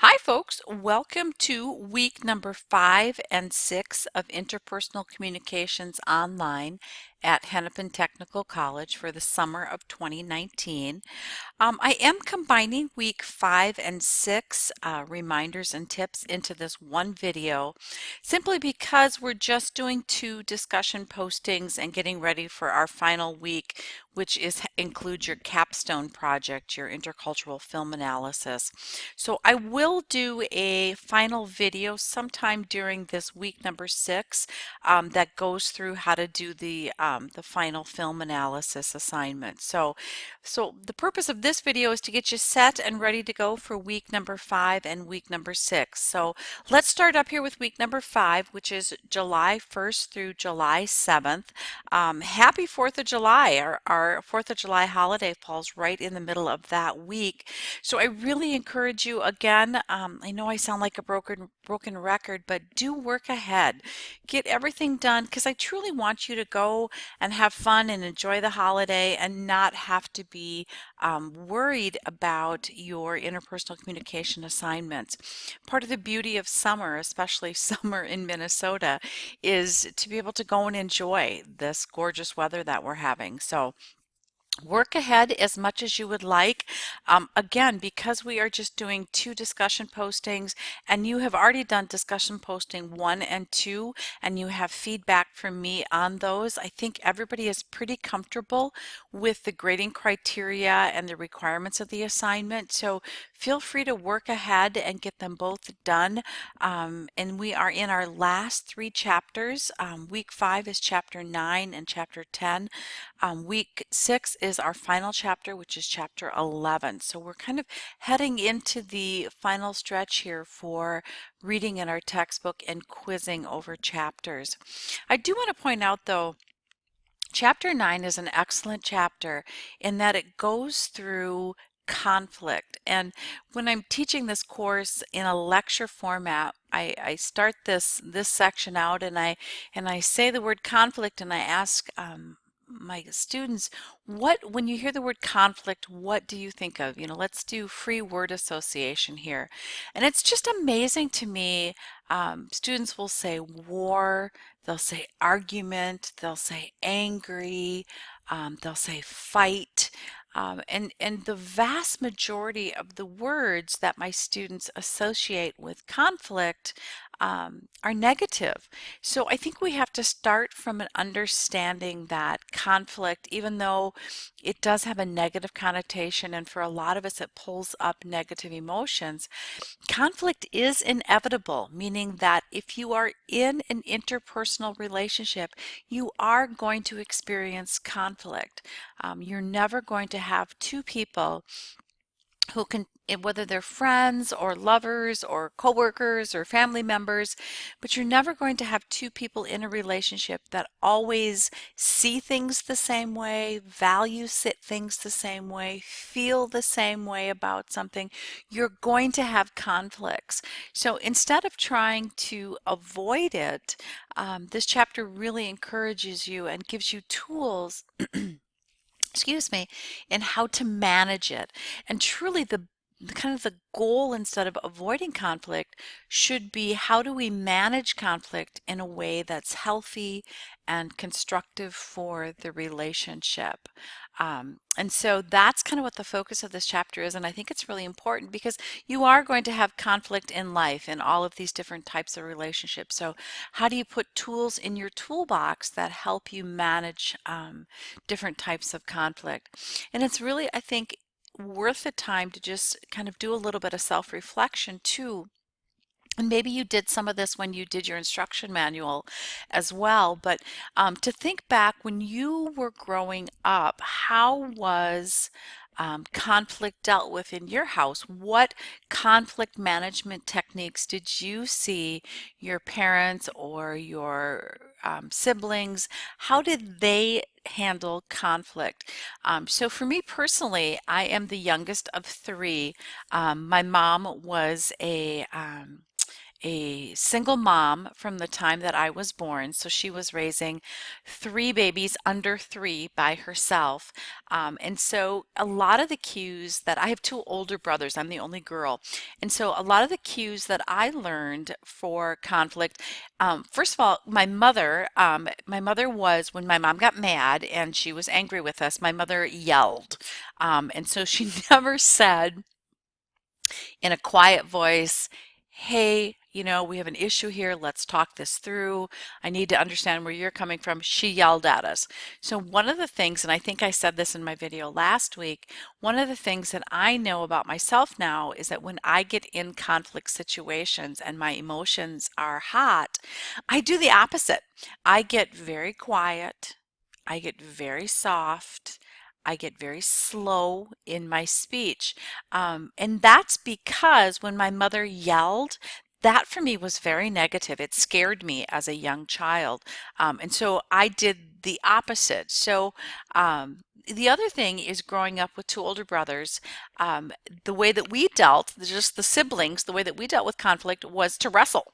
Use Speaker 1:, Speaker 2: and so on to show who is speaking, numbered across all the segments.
Speaker 1: Hi, folks. Welcome to week number 5 and 6 of Interpersonal Communications Online at Hennepin Technical College for the summer of 2019. I am combining week 5 and 6 reminders and tips into this one video simply because we're just doing 2 discussion postings and getting ready for our final week, which includes your capstone project, your intercultural film analysis. So I will do a final video sometime during this week number 6 that goes through how to do the final film analysis assignment. So the purpose of this video is to get you set and ready to go for week number 5 and week number 6. So let's start up here with week number 5, which is July 1st through July 7th. Happy 4th of July. Our 4th of July holiday falls right in the middle of that week. So I really encourage you again, I know I sound like a broken record, but do work ahead. Get everything done because I truly want you to go and have fun and enjoy the holiday and not have to be worried about your interpersonal communication assignments. Part of the beauty of summer, especially summer in Minnesota, is to be able to go and enjoy this gorgeous weather that we're having. So work ahead as much as you would like. Again, because we are just doing 2 discussion postings and you have already done discussion posting 1 and 2 and you have feedback from me on those, I think everybody is pretty comfortable with the grading criteria and the requirements of the assignment. So feel free to work ahead and get them both done. And we are in our last 3 chapters. Week 5 is chapter 9 and chapter 10. Week 6 is our final chapter, which is chapter 11. So we're kind of heading into the final stretch here for reading in our textbook and quizzing over chapters. I do want to point out though, chapter 9 is an excellent chapter in that it goes through conflict. And when I'm teaching this course in a lecture format, I start this section out and I say the word conflict and I ask my students, when you hear the word conflict, what do you think of? Let's do free word association here. And it's just amazing to me. Students will say war, they'll say argument, they'll say angry, they'll say fight. And the vast majority of the words that my students associate with conflict are negative. So I think we have to start from an understanding that conflict, even though it does have a negative connotation, and for a lot of us it pulls up negative emotions, conflict is inevitable, meaning that if you are in an interpersonal relationship, you are going to experience conflict. You're never going to have 2 people who can, whether they're friends or lovers or coworkers or family members, but you're never going to have 2 people in a relationship that always see things the same way, value things the same way, feel the same way about something. You're going to have conflicts. So instead of trying to avoid it, this chapter really encourages you and gives you tools excuse me, in how to manage it. And truly the goal, instead of avoiding conflict, should be how do we manage conflict in a way that's healthy and constructive for the relationship. And so that's kind of what the focus of this chapter is, and I think it's really important because you are going to have conflict in life in all of these different types of relationships. So how do you put tools in your toolbox that help you manage different types of conflict? And it's really, I think, worth the time to just kind of do a little bit of self-reflection too. And maybe you did some of this when you did your instruction manual as well, but to think back when you were growing up, how was conflict dealt with in your house? What conflict management techniques did you see your parents or your siblings, how did they handle conflict? So for me personally, I am the youngest of 3. My mom was a single mom from the time that I was born. So she was raising three babies under three by herself. And so a lot of the cues that I have two older brothers, I'm the only girl. And so a lot of the cues that I learned for conflict, first of all, my mother was, when my mom got mad and she was angry with us, my mother yelled. And so she never said, in a quiet voice, hey, we have an issue here. Let's talk this through. I need to understand where you're coming from. She yelled at us. So one of the things, and I think I said this in my video last week, one of the things that I know about myself now is that when I get in conflict situations and my emotions are hot, I do the opposite. I get very quiet. I get very soft. I get very slow in my speech. And that's because when my mother yelled, that for me was very negative. It scared me as a young child. And so I did the opposite. So the other thing is growing up with two older brothers, the way that we dealt, just the siblings, the way that we dealt with conflict was to wrestle.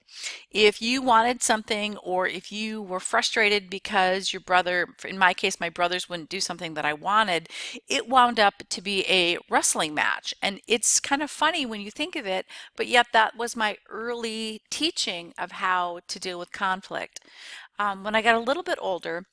Speaker 1: If you wanted something, or if you were frustrated because your brother, in my case, my brothers wouldn't do something that I wanted, it wound up to be a wrestling match. And it's kind of funny when you think of it, but yet that was my early teaching of how to deal with conflict. When I got a little bit older,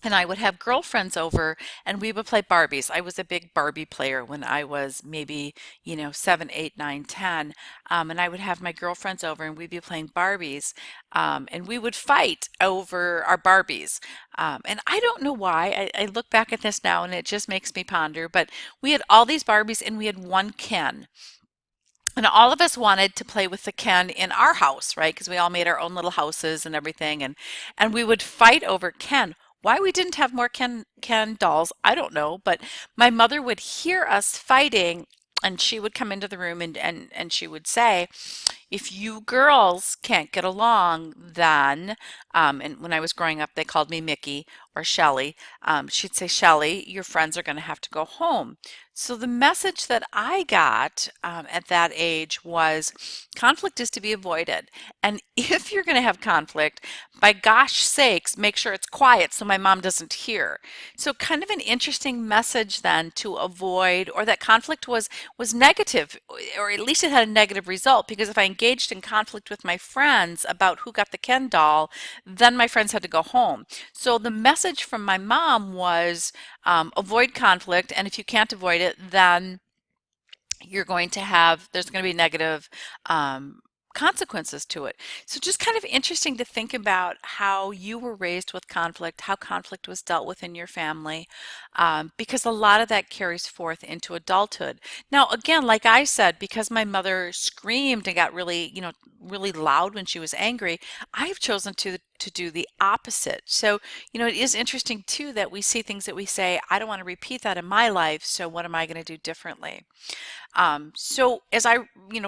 Speaker 1: and I would have girlfriends over and we would play Barbies. I was a big Barbie player when I was maybe, 7, 8, 9, 10. And I would have my girlfriends over and we'd be playing Barbies. And we would fight over our Barbies. And I don't know why. I look back at this now and it just makes me ponder. But we had all these Barbies and we had one Ken. And all of us wanted to play with the Ken in our house, right? Because we all made our own little houses and everything, and we would fight over Ken. Why we didn't have more Ken dolls, I don't know, but my mother would hear us fighting and she would come into the room and she would say, if you girls can't get along, then, and when I was growing up, they called me Mickey or Shelly. She'd say, Shelly, your friends are going to have to go home. So the message that I got at that age was conflict is to be avoided. And if you're going to have conflict, by gosh sakes, make sure it's quiet so my mom doesn't hear. So kind of an interesting message then to avoid, or that conflict was negative, or at least it had a negative result, because if I engaged in conflict with my friends about who got the Ken doll, then my friends had to go home. So the message from my mom was avoid conflict, and if you can't avoid it, then there's going to be negative consequences to it. So just kind of interesting to think about how you were raised with conflict, how conflict was dealt with in your family, because a lot of that carries forth into adulthood. Now, again, like I said, because my mother screamed and got really, really loud when she was angry, I've chosen to do the opposite. So, it is interesting too that we see things that we say, I don't want to repeat that in my life, so what am I going to do differently? So as I,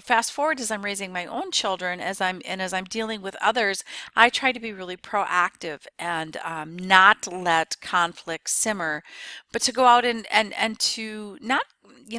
Speaker 1: fast forward as I'm raising my own children, as I'm dealing with others, I try to be really proactive and not let conflict simmer, but to go out and to not,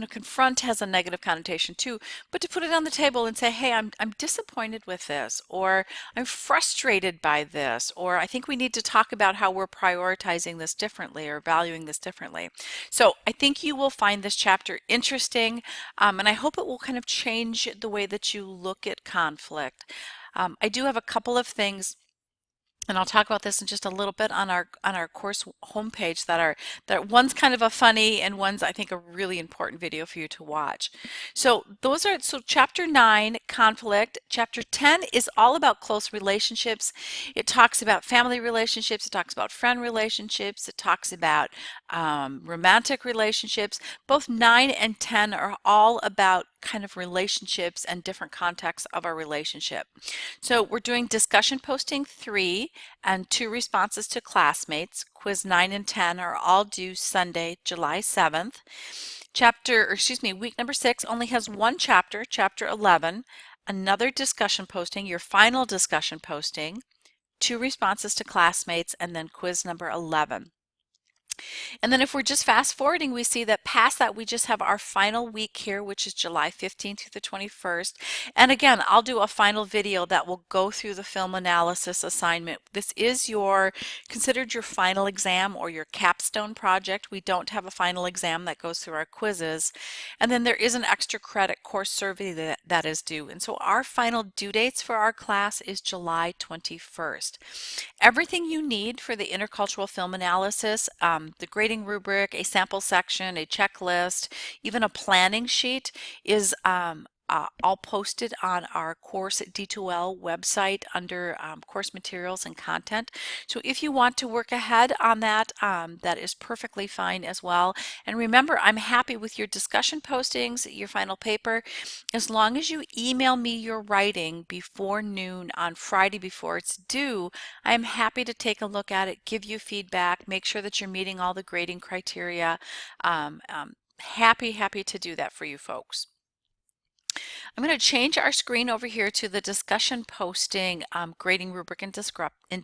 Speaker 1: confront has a negative connotation too, but to put it on the table and say, hey, I'm disappointed with this, or I'm frustrated by this, or I think we need to talk about how we're prioritizing this differently or valuing this differently. So I think you will find this chapter interesting. And I hope it will kind of change the way that you look at conflict. I do have a couple of things, and I'll talk about this in just a little bit on our course homepage that one's kind of a funny and one's, I think, a really important video for you to watch. So chapter 9, conflict. Chapter 10 is all about close relationships. It talks about family relationships. It talks about friend relationships. It talks about romantic relationships. Both 9 and 10 are all about kind of relationships and different contexts of our relationship. So we're doing discussion posting 3 and 2 responses to classmates. Quiz 9 and 10 are all due Sunday, July 7th. Week number 6 only has one chapter, chapter 11, another discussion posting, your final discussion posting, 2 responses to classmates, and then quiz number 11. And then if we're just fast forwarding, we see that past that, we just have our final week here, which is July 15th through the 21st. And again, I'll do a final video that will go through the film analysis assignment. This is considered your final exam or your capstone project. We don't have a final exam that goes through our quizzes. And then there is an extra credit course survey that is due. And so our final due dates for our class is July 21st. Everything you need for the intercultural film analysis, the grading rubric, a sample section, a checklist, even a planning sheet is all posted on our course D2L website under course materials and content. So if you want to work ahead on that, that is perfectly fine as well. And remember, I'm happy with your discussion postings, your final paper, as long as you email me your writing before noon on Friday before it's due. I'm happy to take a look at it, give you feedback, make sure that you're meeting all the grading criteria. Happy to do that for you folks. I'm going to change our screen over here to the discussion posting grading rubric and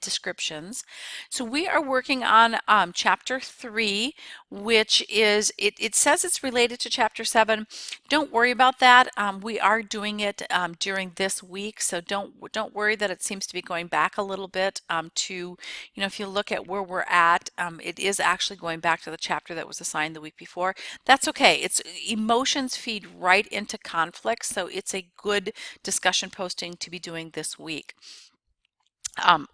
Speaker 1: descriptions. So we are working on chapter 3, which is, it says it's related to chapter 7. Don't worry about that. We are doing it during this week, so don't worry that it seems to be going back a little bit if you look at where we're at, it is actually going back to the chapter that was assigned the week before. That's okay. It's emotions feed right into conflict, so it's a good discussion posting to be doing this week.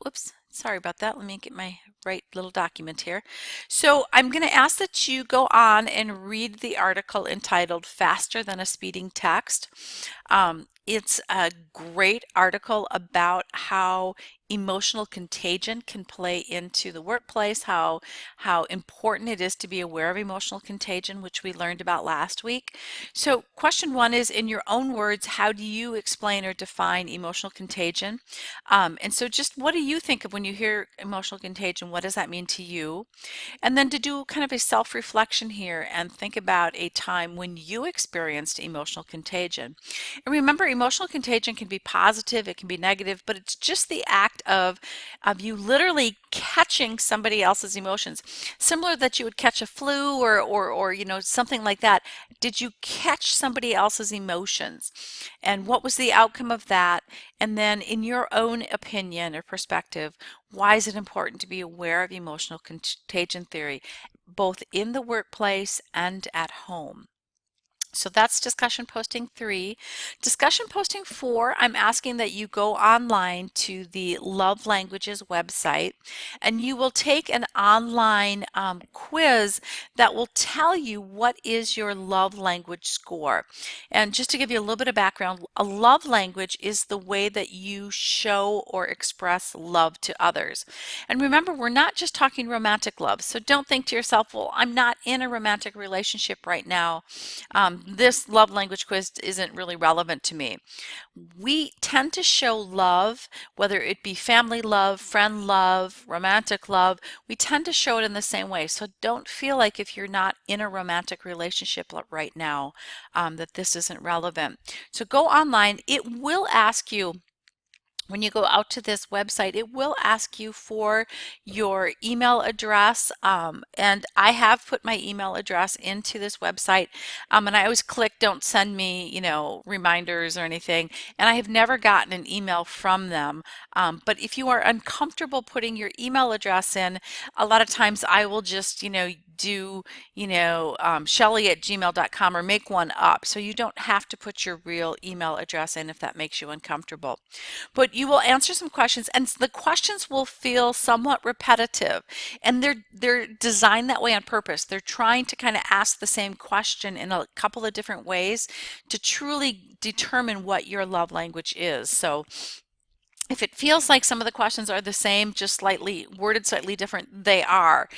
Speaker 1: Oops, sorry about that. Let me get my right little document here. So I'm going to ask that you go on and read the article entitled Faster Than a Speeding Text. It's a great article about how emotional contagion can play into the workplace, how important it is to be aware of emotional contagion, which we learned about last week. So question 1 is, in your own words, how do you explain or define emotional contagion? And so just what do you think of when you hear emotional contagion? What does that mean to you? And then to do kind of a self-reflection here and think about a time when you experienced emotional contagion. And remember, emotional contagion can be positive, it can be negative, but it's just the act of you literally catching somebody else's emotions. Similar that you would catch a flu or something like that. Did you catch somebody else's emotions? And what was the outcome of that? And then in your own opinion or perspective, why is it important to be aware of emotional contagion theory, both in the workplace and at home? So that's discussion posting 3. Discussion posting 4, I'm asking that you go online to the Love Languages website and you will take an online quiz that will tell you what is your love language score. And just to give you a little bit of background, a love language is the way that you show or express love to others. And remember, we're not just talking romantic love, so don't think to yourself, well, I'm not in a romantic relationship right now. This love language quiz isn't really relevant to me. We tend to show love, whether it be family love, friend love, romantic love, we tend to show it in the same way. So don't feel like if you're not in a romantic relationship right now, that this isn't relevant. So go online. It will ask you, when you go out to this website, it will ask you for your email address, and I have put my email address into this website, and I always click don't send me reminders or anything, and I have never gotten an email from them. But if you are uncomfortable putting your email address in, a lot of times I will just do Shelly@gmail.com or make one up, so you don't have to put your real email address in if that makes you uncomfortable. But you will answer some questions, and the questions will feel somewhat repetitive, and they're designed that way on purpose. They're trying to kind of ask the same question in a couple of different ways to truly determine what your love language is. So if it feels like some of the questions are the same, just worded slightly different, they are.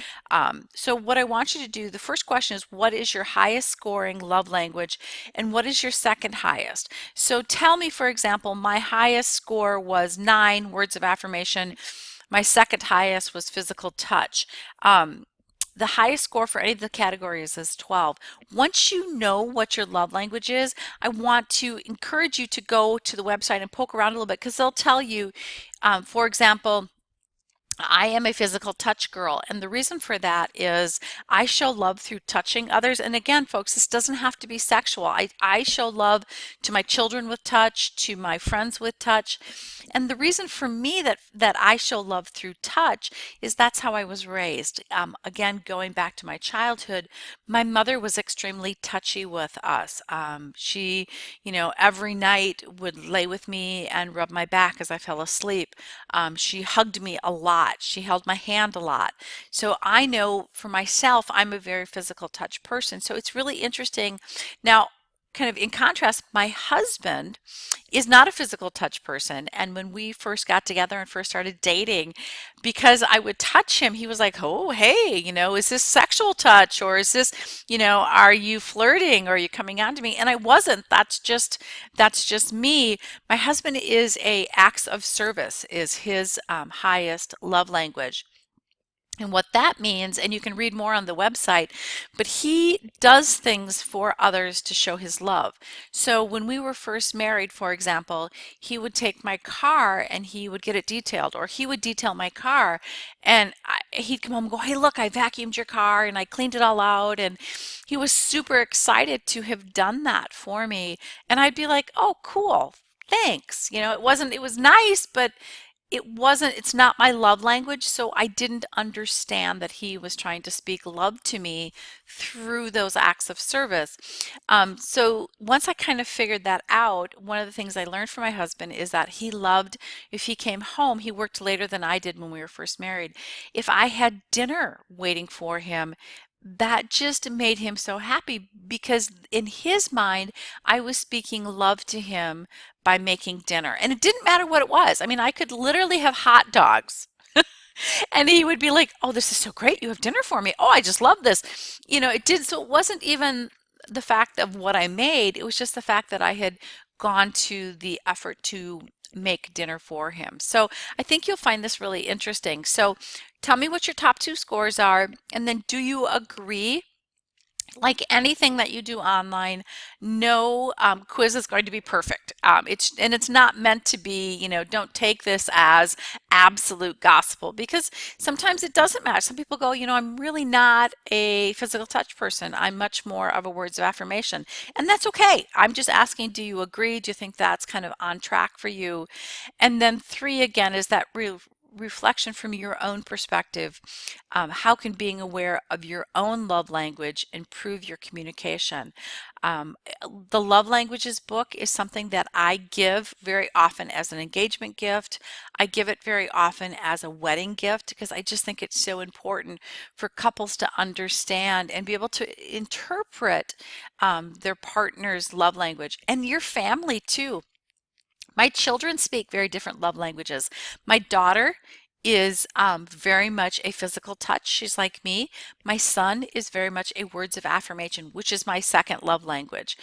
Speaker 1: So what I want you to do, the first question is, what is your highest scoring love language and what is your second highest? So tell me, for example, my highest score was 9 words of affirmation. My second highest was physical touch. The highest score for any of the categories is 12. Once you know what your love language is, I want to encourage you to go to the website and poke around a little bit, because they'll tell you, for example, I am a physical touch girl, and the reason for that is I show love through touching others. And again, folks, this doesn't have to be sexual. I show love to my children with touch, to my friends with touch. And the reason for me that I show love through touch is that's how I was raised. Again, going back to my childhood, my mother was extremely touchy with us. She, every night would lay with me and rub my back as I fell asleep. She hugged me a lot. She held my hand a lot. So I know for myself, I'm a very physical touch person. So it's really interesting. Now, kind of in contrast, my husband is not a physical touch person. And when we first got together and first started dating, because I would touch him, he was like, oh, hey, is this sexual touch or is this, are you flirting or are you coming on to me? And I wasn't. That's just me. My husband is a acts of service is his highest love language. And what that means, and you can read more on the website, but he does things for others to show his love. So when we were first married, for example, he would take my car and he would get it detailed, or he would detail my car, and he'd come home and go, hey, look, I vacuumed your car and I cleaned it all out. And he was super excited to have done that for me. And I'd be like, oh, cool. Thanks. It was nice, but it's not my love language, so I didn't understand that he was trying to speak love to me through those acts of service. So once I kind of figured that out, one of the things I learned from my husband is that he loved, if he came home, he worked later than I did when we were first married. If I had dinner waiting for him, that just made him so happy because in his mind, I was speaking love to him by making dinner. And it didn't matter what it was. I mean, I could literally have hot dogs and he would be like, "Oh, this is so great. You have dinner for me. Oh, I just love this." It did. So it wasn't even the fact of what I made. It was just the fact that I had gone to the effort to make dinner for him. So I think you'll find this really interesting. So tell me what your top two scores are, and then do you agree? Like anything that you do online, no quiz is going to be perfect. It's not meant to be, don't take this as absolute gospel because sometimes it doesn't matter. Some people go, I'm really not a physical touch person. I'm much more of a words of affirmation. And that's okay. I'm just asking, do you agree? Do you think that's kind of on track for you? And then three, again, is that real reflection from your own perspective. How can being aware of your own love language improve your communication? Um, the Love Languages book is something that I give very often as an engagement gift. I give it very often as a wedding gift because I just think it's so important for couples to understand and be able to interpret their partner's love language and your family too. My children speak very different love languages. My daughter is very much a physical touch. She's like me. My son is very much a words of affirmation, which is my second love language.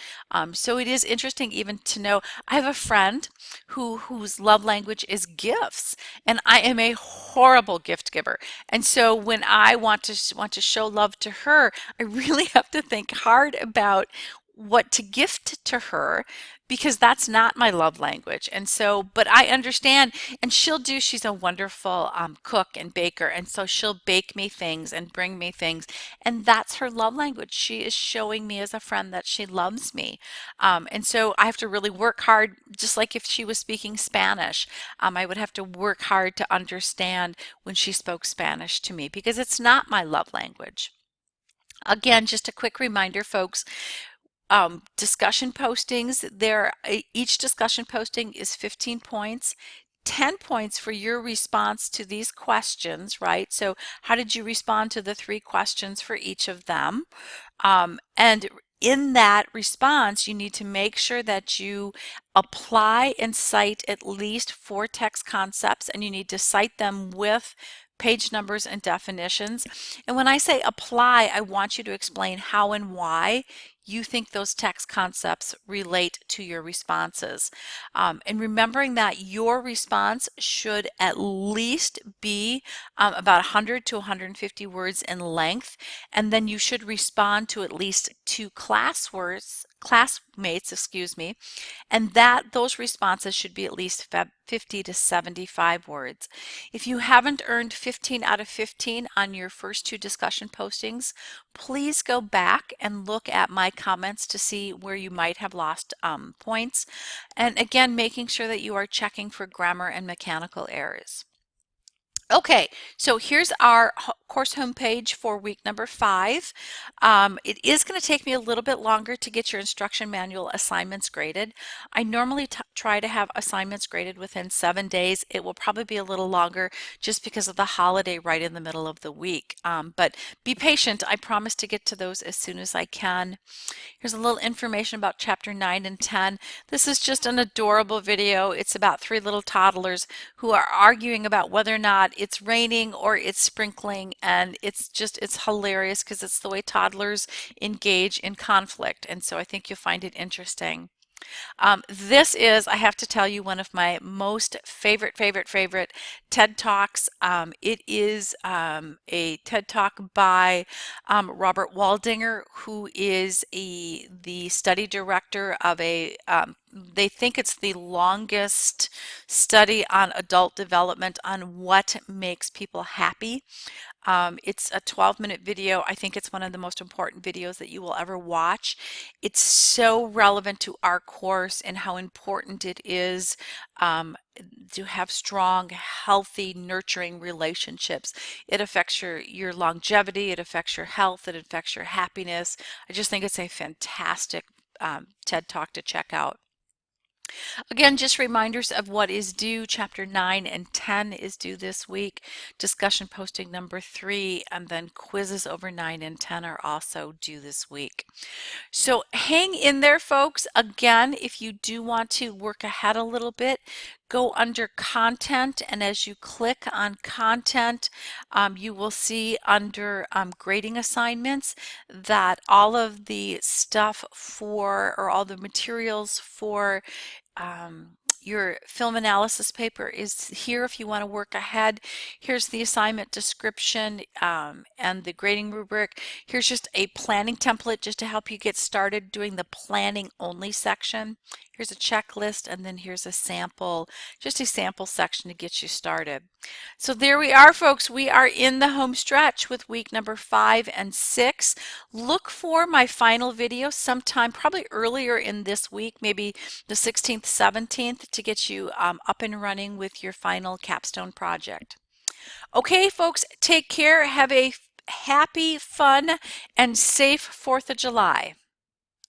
Speaker 1: So it is interesting even to know. I have a friend whose love language is gifts, and I am a horrible gift giver. And so when I want to show love to her, I really have to think hard about what to gift to her because that's not my love language. And so, but I understand, and she's a wonderful cook and baker. And so she'll bake me things and bring me things. And that's her love language. She is showing me as a friend that she loves me. And so I have to really work hard, just like if she was speaking Spanish, I would have to work hard to understand when she spoke Spanish to me because it's not my love language. Again, just a quick reminder, folks, discussion postings, each discussion posting is 15 points. 10 points for your response to these questions, right? So how did you respond to the three questions for each of them? And in that response, you need to make sure that you apply and cite at least 4 text concepts, and you need to cite them with page numbers and definitions. And when I say apply, I want you to explain how and why you think those text concepts relate to your responses. And remembering that your response should at least be about 100 to 150 words in length, and then you should respond to at least 2 class words classmates, excuse me, and that those responses should be at least 50 to 75 words. If you haven't earned 15 out of 15 on your first two discussion postings, please go back and look at my comments to see where you might have lost points. And again, making sure that you are checking for grammar and mechanical errors. Okay, so here's our course homepage for week number 5. It is going to take me a little bit longer to get your instruction manual assignments graded. I normally try to have assignments graded within 7 days. It will probably be a little longer just because of the holiday right in the middle of the week. But be patient. I promise to get to those as soon as I can. Here's a little information about chapter 9 and 10. This is just an adorable video. It's about 3 little toddlers who are arguing about whether or not it's raining or it's sprinkling, and it's hilarious because it's the way toddlers engage in conflict, and so I think you'll find it interesting. This is, I have to tell you, one of my most favorite TED Talks. It is a TED Talk by Robert Waldinger, who is the study director of they think it's the longest study on adult development on what makes people happy. It's a 12-minute video. I think it's one of the most important videos that you will ever watch. It's so relevant to our course and how important it is to have strong, healthy, nurturing relationships. It affects your longevity, it affects your health, it affects your happiness. I just think it's a fantastic TED Talk to check out. Again, just reminders of what is due. Chapter 9 and 10 is due this week. Discussion posting number 3, and then quizzes over 9 and 10 are also due this week. So hang in there, folks. Again, if you do want to work ahead a little bit, go under content, and as you click on content, you will see under grading assignments that all of the stuff or all the materials for your film analysis paper is here if you want to work ahead. Here's the assignment description and the grading rubric. Here's just a planning template just to help you get started doing the planning only section. Here's a checklist, and then here's a sample, just a sample section to get you started. So there we are, folks. We are in the home stretch with week number 5 and 6. Look for my final video sometime probably earlier in this week, maybe the 16th, 17th, to get you up and running with your final capstone project. Okay, folks, take care. Have a happy, fun, and safe 4th of July.